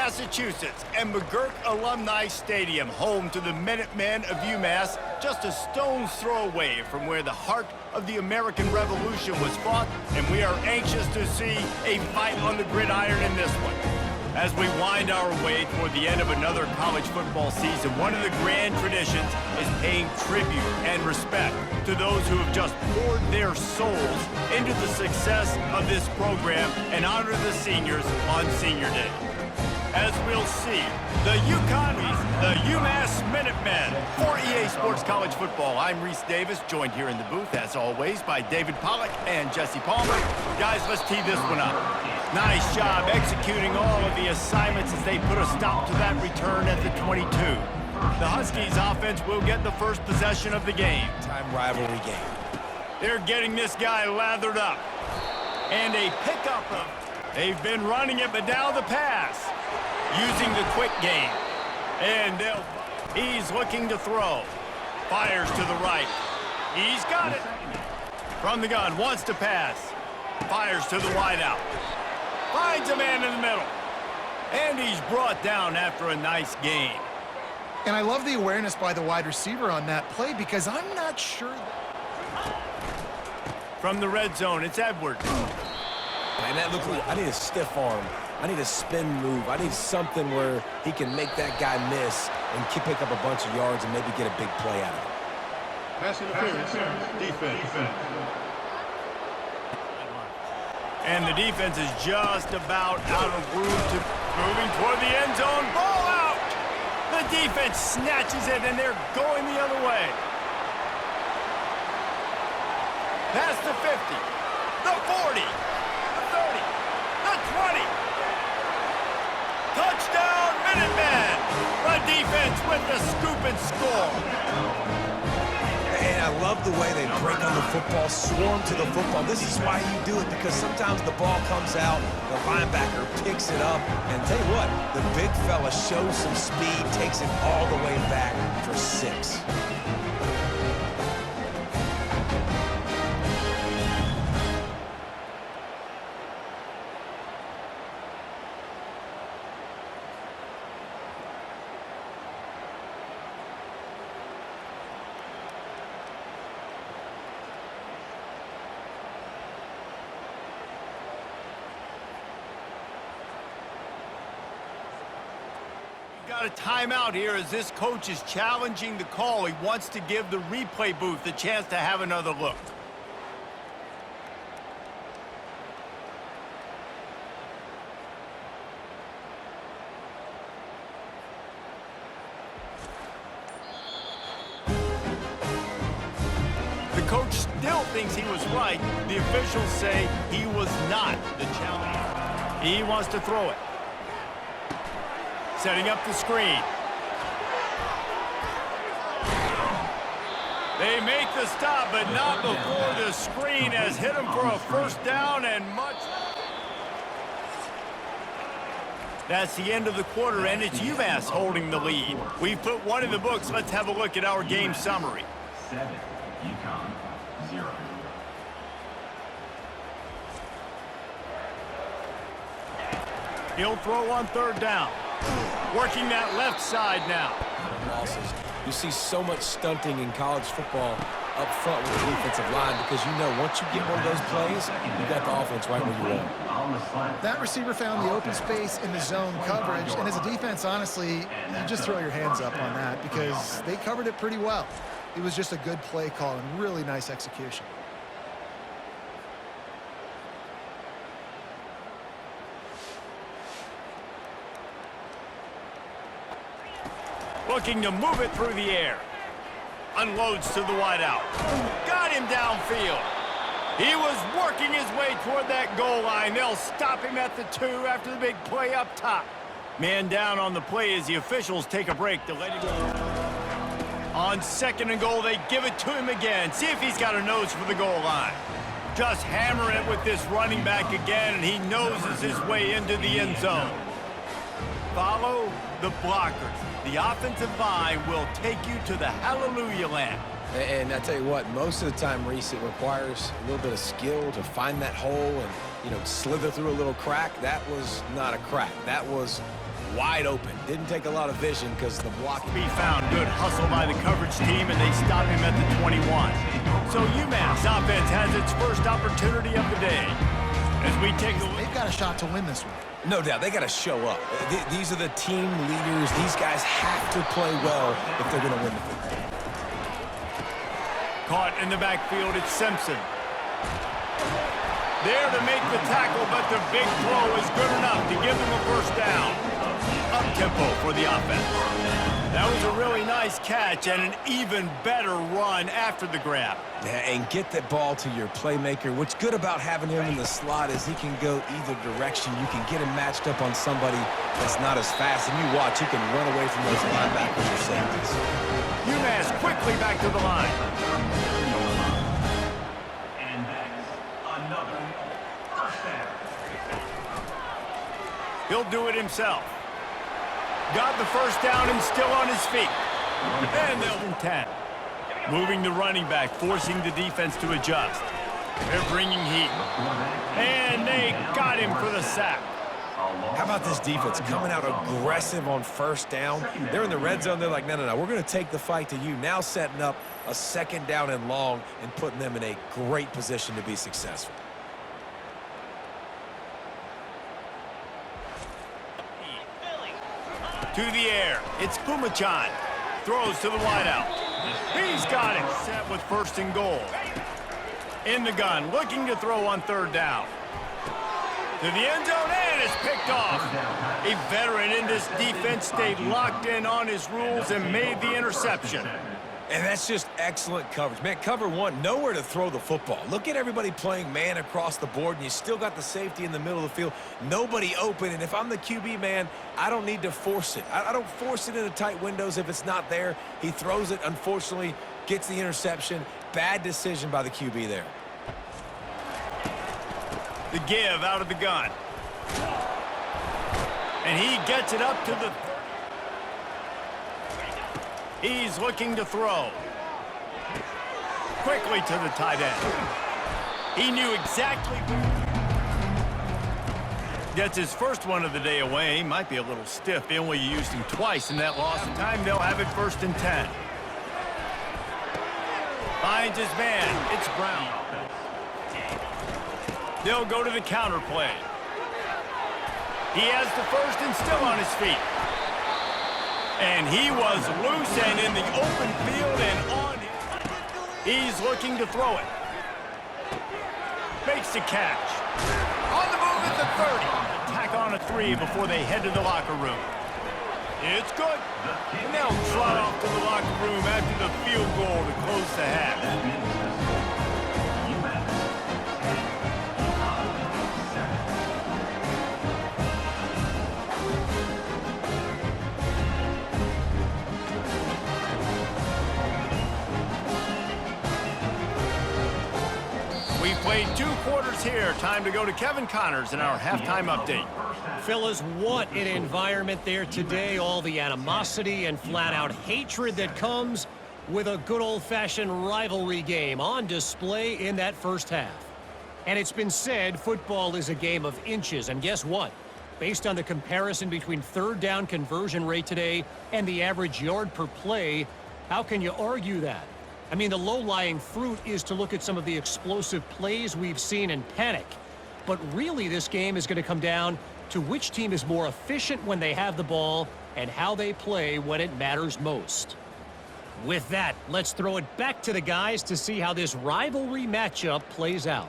Massachusetts, and McGurk Alumni Stadium, home to the Minutemen of UMass, just a stone's throw away from where the heart of the American Revolution was fought, and we are anxious to see a fight on the gridiron in this one. As we wind our way toward the end of another college football season, one of the grand traditions is paying tribute and respect to those who have just poured their souls into the success of this program and honor the seniors on Senior Day. As we'll see, the UConns, the UMass Minutemen. For EA Sports College Football, I'm Reese Davis, joined here in the booth, as always, by David Pollack and Jesse Palmer. Guys, let's tee this one up. Nice job executing all of the assignments as they put a stop to that return at the 22. The Huskies offense will get the first possession of the game. Time rivalry game. They're getting this guy lathered up. And a pickup. They've been running it, but now the pass. Using the quick game. And he's looking to throw. Fires to the right. He's got it. From the gun, wants to pass. Fires to the wideout. Finds a man in the middle. And he's brought down after a nice gain. And I love the awareness by the wide receiver on that play because I'm not sure. From the red zone, it's Edwards. And that looked like I need a stiff arm. I need a spin move. I need something where he can make that guy miss and pick up a bunch of yards and maybe get a big play out of it. Pass interference, defense. And the defense is just about out of room to moving toward the end zone. Ball out! The defense snatches it, and they're going the other way. Past the 50, the 40, the 30, the 20. Touchdown, Minutemen! The defense with the scoop and score. And I love the way they break on the football, swarm to the football. This is why you do it, because sometimes the ball comes out, the linebacker picks it up, and tell you what, the big fella shows some speed, takes it all the way back for 6. Got a timeout here as this coach is challenging the call. He wants to give the replay booth a chance to have another look. The coach still thinks he was right. The officials say he was not the challenger. He wants to throw it. Setting up the screen. They make the stop, but not before the screen has hit him for a first down and much. That's the end of the quarter, and it's UMass holding the lead. We've put one in the books. Let's have a look at our game summary. 7, UConn, 0. He'll throw on third down. Working that left side now. Losses. You see so much stunting in college football up front with the defensive line because you know once you get one of those plays, you got the offense right where you want. That receiver found the open space in the zone coverage, and as a defense, honestly, you just throw your hands up on that because they covered it pretty well. It was just a good play call and really nice execution. Looking to move it through the air. Unloads to the wideout. Got him downfield. He was working his way toward that goal line. They'll stop him at the 2 after the big play up top. Man down on the play as the officials take a break to let him go. On 2nd and goal, they give it to him again. See if he's got a nose for the goal line. Just hammer it with this running back again, and he noses his way into the end zone. Follow the blockers. The offensive line will take you to the hallelujah land. And I tell you what, most of the time, Reese, it requires a little bit of skill to find that hole and, slither through a little crack. That was not a crack. That was wide open. Didn't take a lot of vision because the block... Be found. Good hustle by the coverage team, and they stop him at the 21. So UMass offense has its first opportunity of the day. As we take a look... They've got a shot to win this one. No doubt, they got to show up. These are the team leaders. These guys have to play well if they're going to win the football. Caught in the backfield, it's Simpson. There to make the tackle, but the big throw is good enough to give them a first down. Up-tempo for the offense. That was a really nice catch and an even better run after the grab. Yeah, and get that ball to your playmaker. What's good about having him in the slot is he can go either direction. You can get him matched up on somebody that's not as fast, and you watch, he can run away from those linebackers or safeties. UMass quickly back to the line. And that's another first down. He'll do it himself. Got the first down and still on his feet. And they'll do 10. Moving the running back, forcing the defense to adjust. They're bringing heat. And they got him for the sack. How about this defense coming out aggressive on first down? They're in the red zone. They're like, no, we're going to take the fight to you. Now setting up a second down and long and putting them in a great position to be successful. To the air, it's Pumachan. Throws to the wideout. He's got it. Set with first and goal. In the gun, looking to throw on third down. To the end zone, and it's picked off. A veteran in this defense stayed locked in on his rules and made the interception. And that's just excellent coverage. Man, cover one, nowhere to throw the football. Look at everybody playing man across the board, and you still got the safety in the middle of the field. Nobody open, and if I'm the QB, man, I don't need to force it. I don't force it into tight windows if it's not there. He throws it, unfortunately, gets the interception. Bad decision by the QB there. The give out of the gun. And he gets it up to the... He's looking to throw. Quickly to the tight end. He knew exactly... Gets his first one of the day away. Might be a little stiff. They only used him twice in that loss of time. They'll have it first and 10. Finds his man. It's Brown. They'll go to the counter play. He has the first and still on his feet. And he was loose and in the open field and on it. He's looking to throw it. Makes the catch. On the move at the 30. Tack on a 3 before they head to the locker room. It's good. And they'll trot off to the locker room after the field goal to close the half. We played 2 quarters here. Time to go to Kevin Connors in our halftime update. Fellas, what an environment there today. All the animosity and flat-out hatred that comes with a good old-fashioned rivalry game on display in that first half. And it's been said football is a game of inches. And guess what? Based on the comparison between third down conversion rate today and the average yard per play, how can you argue that? I mean, the low-lying fruit is to look at some of the explosive plays we've seen and panic. But really, this game is going to come down to which team is more efficient when they have the ball and how they play when it matters most. With that, let's throw it back to the guys to see how this rivalry matchup plays out.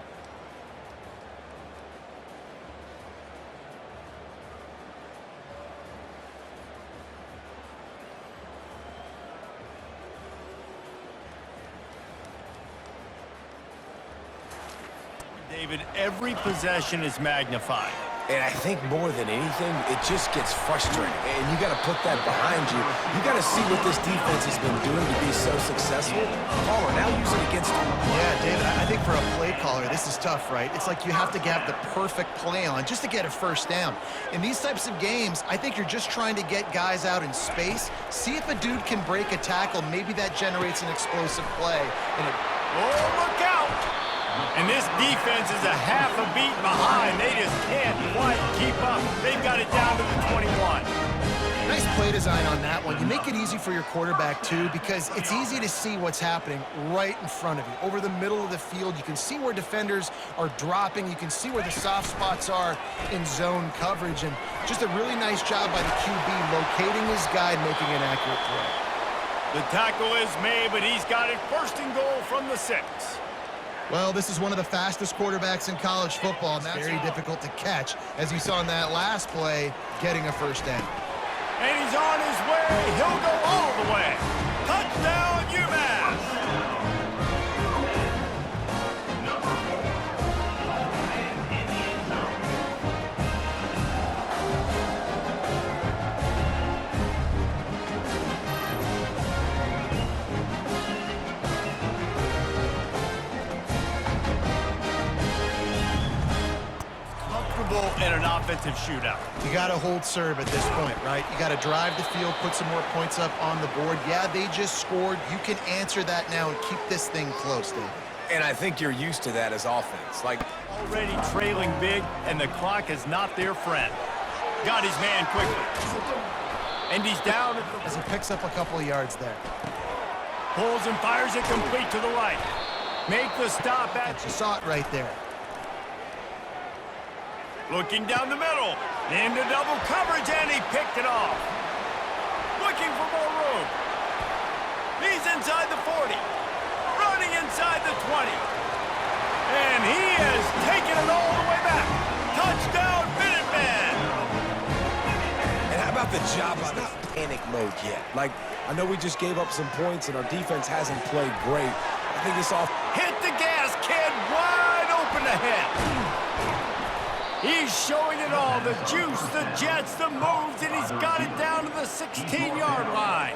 David, every possession is magnified. And I think more than anything, it just gets frustrating. And you got to put that behind you. You got to see what this defense has been doing to be so successful. Caller, now use it against them. Yeah, David, I think for a play caller, this is tough, right? It's like you have to have the perfect play on just to get a first down. In these types of games, I think you're just trying to get guys out in space, see if a dude can break a tackle. Maybe that generates an explosive play. Oh, look out! And this defense is a half a beat behind. They just can't quite keep up. They've got it down to the 21. Nice play design on that one. You make it easy for your quarterback, too, because it's easy to see what's happening right in front of you. Over the middle of the field, you can see where defenders are dropping. You can see where the soft spots are in zone coverage. And just a really nice job by the QB locating his guy and making an accurate throw. The tackle is made, but he's got it first and goal from the 6. Well, this is one of the fastest quarterbacks in college football, and that's very difficult to catch, as you saw in that last play, getting a first down. And he's on his way. He'll go all the way. Touchdown, UMass. In an offensive shootout. You got to hold serve at this point, right? You got to drive the field, put some more points up on the board. Yeah, they just scored. You can answer that now and keep this thing close, David. And I think you're used to that as offense. Like, already trailing big, and the clock is not their friend. Got his man quickly. And he's down as he picks up a couple of yards there. Pulls and fires it complete to the right. Make the stop at... You saw it right there. Looking down the middle, into double coverage, and he picked it off. Looking for more room. He's inside the 40, running inside the 20. And he has taken it all the way back. Touchdown, Minutemen! And how about the job on this panic mode yet? Like, I know we just gave up some points and our defense hasn't played great. I think it's off. Hit the gas, kid, wide open ahead. He's showing it all, the juice, the jets, the moves, and he's got it down to the 16-yard line.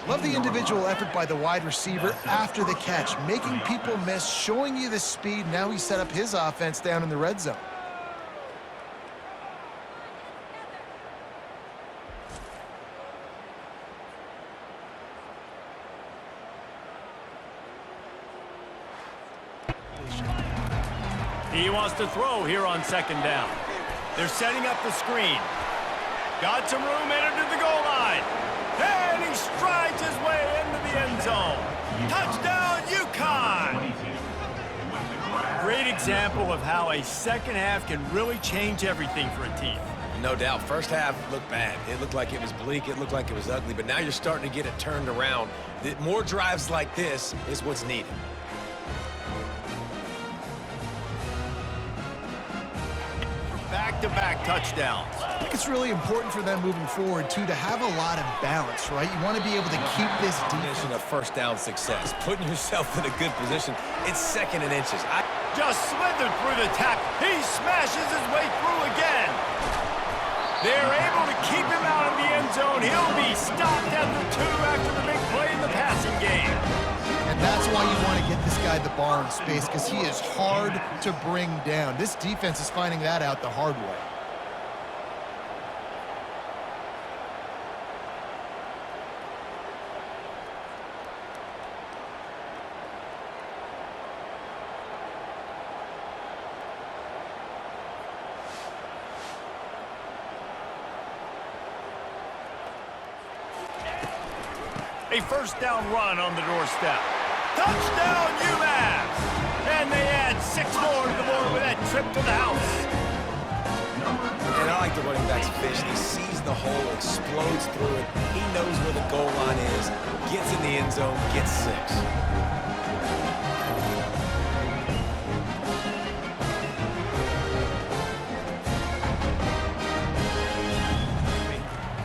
Love the individual effort by the wide receiver after the catch, making people miss, showing you the speed. Now he set up his offense down in the red zone. He wants to throw here on second down. They're setting up the screen. Got some room, entered to the goal line. And he strides his way into the end zone. Touchdown, UConn! Great example of how a second half can really change everything for a team. No doubt. First half looked bad. It looked like it was bleak. It looked like it was ugly. But now you're starting to get it turned around. More drives like this is what's needed. Back-to-back touchdowns. I think it's really important for them moving forward, too, to have a lot of balance, right? You want to be able to keep this defense. Of first down success, putting yourself in a good position. It's second and inches. Just slithered through the tap. He smashes his way through again. They're able to keep him out of the end zone. He'll be stopped at the 2 after the big play in the passing game. And that's why you want to get this guy the ball in space, because he is hard to bring down. This defense is finding that out the hard way. A first down run on the doorstep. Touchdown, UMass! And they add 6 more to the board with that trip to the house. And I like the running back's vision. He sees the hole, explodes through it. He knows where the goal line is, gets in the end zone, gets 6.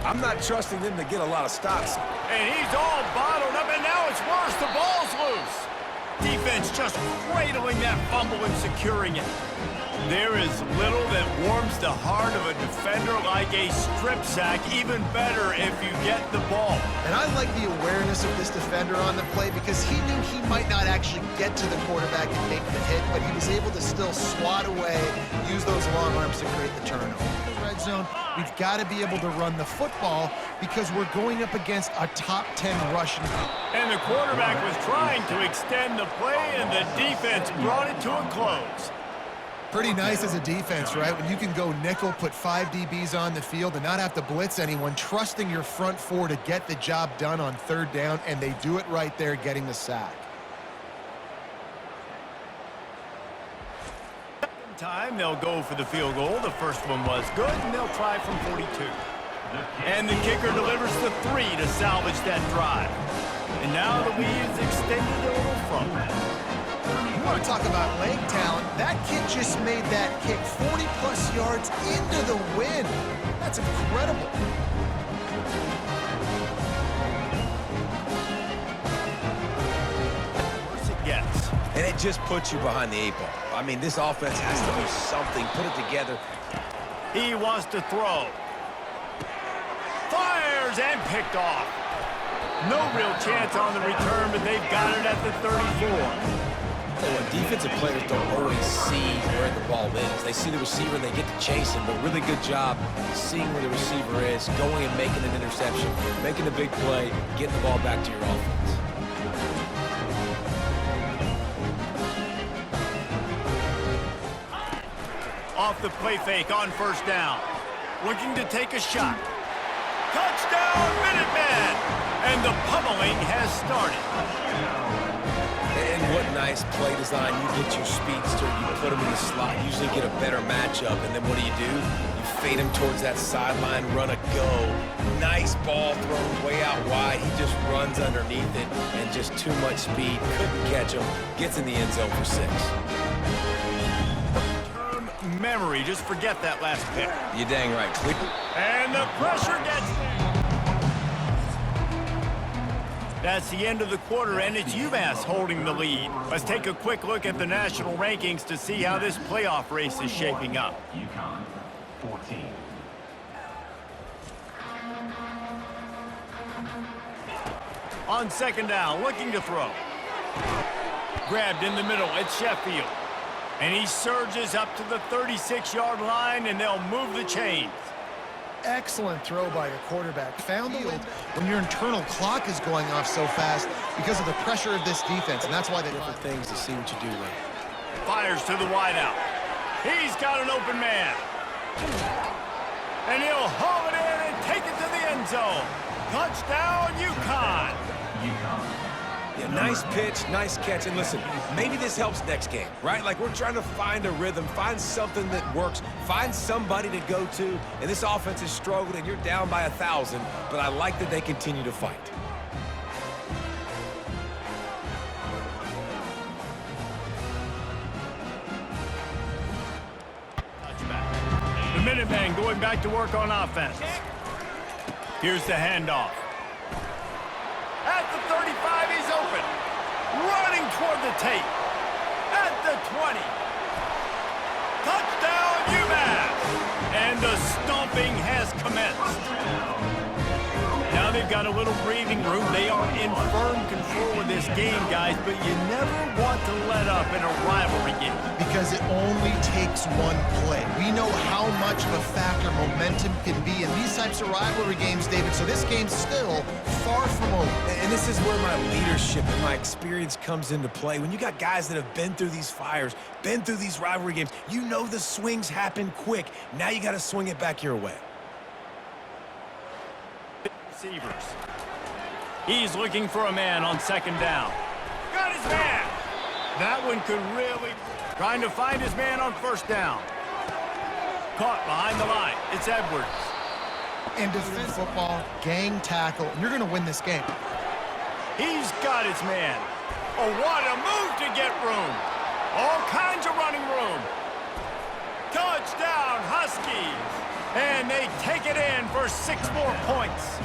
I'm not trusting them to get a lot of stops. And he's all bottled up, and now it's worse. The ball's loose. Defense just cradling that fumble and securing it. There is little that warms the heart of a defender like a strip sack. Even better if you get the ball. And I like the awareness of this defender on the play, because he knew he might not actually get to the quarterback and make the hit, but he was able to still swat away, use those long arms to create the turnover. Red zone, we've got to be able to run the football because we're going up against a top 10 rushing. And the quarterback was trying to extend the play, and the defense brought it to a close. Pretty nice as a defense, right? When you can go nickel, put 5 DBs on the field and not have to blitz anyone, trusting your front four to get the job done on third down, and they do it right there, getting the sack. Time they'll go for the field goal. The first one was good, and they'll try from 42. And the kicker delivers the 3 to salvage that drive. And now the lead is extended a little further. You want to talk about leg talent? That kid just made that kick 40-plus yards into the wind. That's incredible. Worse it gets. And it just puts you behind the 8 ball. I mean, this offense has to do something, put it together. He wants to throw. Fires and picked off. No real chance on the return, but they've got it at the 34. So defensive players don't always see where the ball is. They see the receiver and they get to chase him, but really good job seeing where the receiver is, going and making an interception, making a big play, getting the ball back to your offense. Off the play fake on first down. Looking to take a shot. Touchdown, Minutemen! And the pummeling has started. And what nice play design. You get your speedster, you put him in the slot, usually get a better matchup, and then what do? You fade him towards that sideline, run a go. Nice ball thrown way out wide. He just runs underneath it, and just too much speed. Couldn't catch him. Gets in the end zone for 6. Memory, just forget that last pick. You're dang right. And the pressure gets there. That's the end of the quarter, and it's UMass holding the lead. Let's take a quick look at the national rankings to see how this playoff race is shaping up. UConn, 14. On second down, looking to throw. Grabbed in the middle, it's Sheffield. And he surges up to the 36-yard line, and they'll move the chains. Excellent throw by your quarterback. Found the field when your internal clock is going off so fast because of the pressure of this defense, and that's why they different things to see what you do with. Fires to the wideout. He's got an open man. And he'll haul it in and take it to the end zone. Touchdown, UConn. Yeah, nice pitch, nice catch, and listen, maybe this helps next game, right? Like, we're trying to find a rhythm, find something that works, find somebody to go to, and this offense has struggled, and you're down by 1,000, but I like that they continue to fight. Touchback. The Minutemen going back to work on offense. Here's the handoff. At the 35, he's open. Running toward the tape. At the 20. Touchdown, UMass! And the stomping has commenced. Now they've got a little breathing room. They are in firm control of this game, guys, but you never want to let up in a rivalry game. because it only takes one play. We know how much of a factor momentum can be in these types of rivalry games, David, so this game's still far from over. And this is where my leadership and my experience comes into play. When you got guys that have been through these fires, been through these rivalry games, you know the swings happen quick. Now you got to swing it back your way. Receivers. He's looking for a man on second down. Got his man. That one could really... Trying to find his man on first down. Caught behind the line. It's Edwards. In defense football, gang tackle, and you're going to win this game. He's got his man. Oh, what a move to get room. All kinds of running room. Touchdown, Huskies. And they take it in for 6 more points.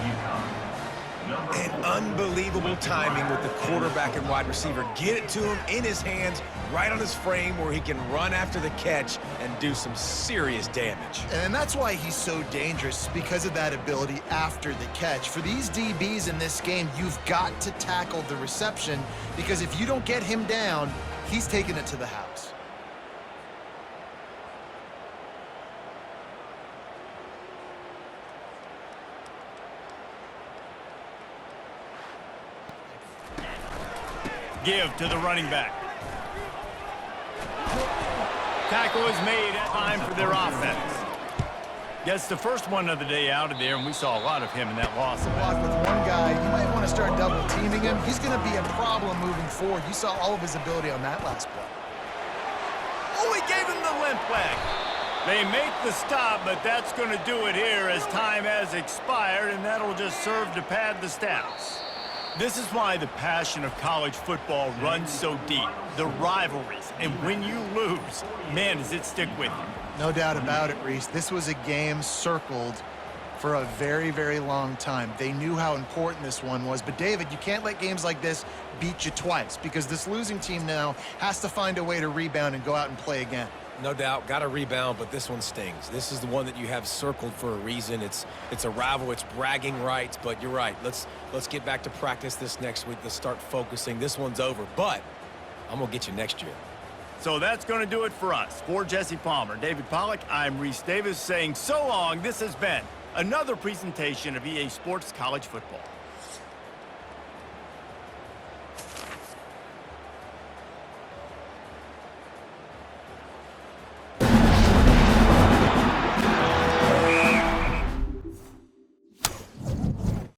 And unbelievable timing with the quarterback and wide receiver. Get it to him in his hands, right on his frame where he can run after the catch and do some serious damage. And that's why he's so dangerous, because of that ability after the catch. For these DBs in this game, you've got to tackle the reception, because if you don't get him down, he's taking it to the house. Give to the running back. Tackle is made. Time for their offense. Gets the first one of the day out of there, and we saw a lot of him in that loss. Block with one guy, you might want to start double teaming him. He's going to be a problem moving forward. You saw all of his ability on that last play. Oh, he gave him the limp leg. They make the stop, but that's going to do it here as time has expired, and that'll just serve to pad the stats. This is why the passion of college football runs so deep. The rivalries, and when you lose, man, does it stick with you. No doubt about it, Reese. This was a game circled for a very, very long time. They knew how important this one was. But, David, you can't let games like this beat you twice because this losing team now has to find a way to rebound and go out and play again. No doubt, got to rebound, but this one stings. This is the one that you have circled for a reason. It's a rival, it's bragging rights, but you're right. Let's get back to practice this next week. Let's start focusing. This one's over, but I'm going to get you next year. So that's going to do it for us. For Jesse Palmer, David Pollack, I'm Reese Davis saying so long. This has been another presentation of EA Sports College Football.